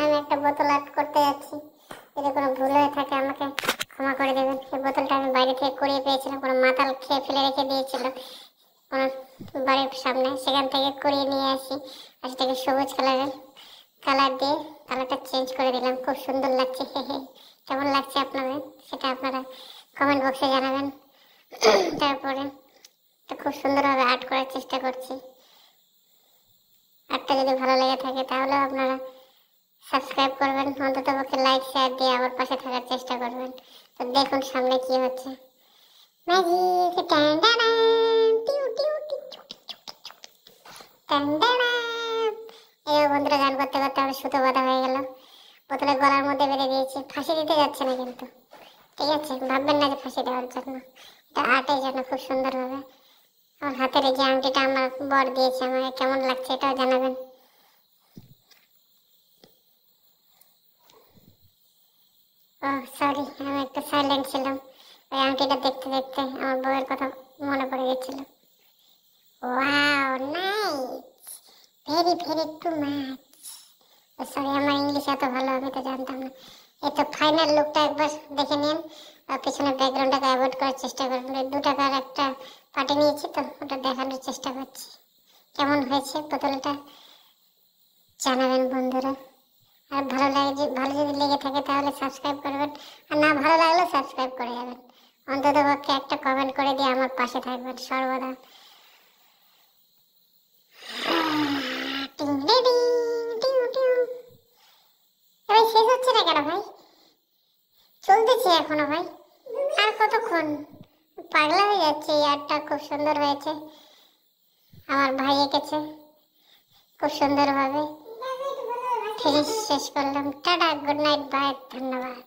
আমি একটা বোতল আর্ট করতে যাচ্ছি। যদি কোনো ভুল হয়ে থাকে আমাকে ক্ষমা করে দেবেন। এই বোতলটা আমি বাইরে থেকে কুড়িয়ে পেয়েছিলাম, কোনো মাতাল খেয়ে ফেলে রেখে দিয়েছিল কোনো বাড়ির সামনে, সেখান থেকে কুড়িয়ে নিয়ে আসি। আর সেটাকে সবুজ কালার দিয়ে কালারটা চেঞ্জ করে দিলাম। খুব সুন্দর লাগছে। কেমন লাগছে আপনাদের সেটা আপনারা কমেন্ট বক্সে জানাবেন। তারপরে তো খুব সুন্দরভাবে আর্ট করার চেষ্টা করছি। আর্টটা যদি ভালো লেগে থাকে তাহলে আপনারা সাবস্ক্রাইব করবেন, অন্তত পক্ষে লাইক শেয়ার দিয়ে আমার পাশে থাকার চেষ্টা করবেন। তো দেখুন সামনে কি হচ্ছে। ম্যাজিক এই বন্ধুরা গান করতে করতে আমি সুতো বাঁধা হয়ে গেল, বোতলে গলার মধ্যে বেঁধে দিয়েছি। ফাঁসি দিতে যাচ্ছে না কিন্তু, ঠিক আছে? ভাববেন না যে ফাঁসি দেওয়ার জন্য, এটা আর্টের জন্য। খুব সুন্দরভাবে আমার হাতের এই যে আংটিটা আমার বর দিয়েছে, আমাকে কেমন লাগছে এটাও জানাবেন। ও সরি, আমি একটু সাইলেন্ট ছিলাম। ওই আংটিটা দেখতে দেখতে আমার বউয়ের কথা মনে পড়ে গেছিল। Wow nice, very very too much. Sorry, আমার ইংলিশ এত ভালো আমি তো জানতাম না। এই তো ফাইনাল লুকটা একবার দেখে নিন। পিছনে ব্যাকগ্রাউন্ডটাকে অ্যাভয়েড করার চেষ্টা করবেন। 2 টাকার একটা পার্টি নিয়েছি তো ওটা দেখানোর চেষ্টা করছি। কেমন হয়েছে বোতলটা জানাবেন বন্ধুরা। আর ভালো যদি লেগে থাকে তাহলে সাবস্ক্রাইব করবেন, আর না ভালো লাগলে সাবস্ক্রাইব করে যাবেন। অন্তত পক্ষে একটা কমেন্ট করে দিয়ে আমার পাশে থাকবেন সর্বদা। ভাই শেষ হচ্ছে না কেন ভাই? চলতেছে এখনো ভাই। আর কতক্ষণ? পাগলা হয়ে যাচ্ছে। এই আর্টটা খুব সুন্দর হয়েছে, আমার ভাই এঁকেছে খুব সুন্দরভাবে। ফিনিশ শেষ করলাম। টাটা, গুড নাইট, বাই, ধন্যবাদ।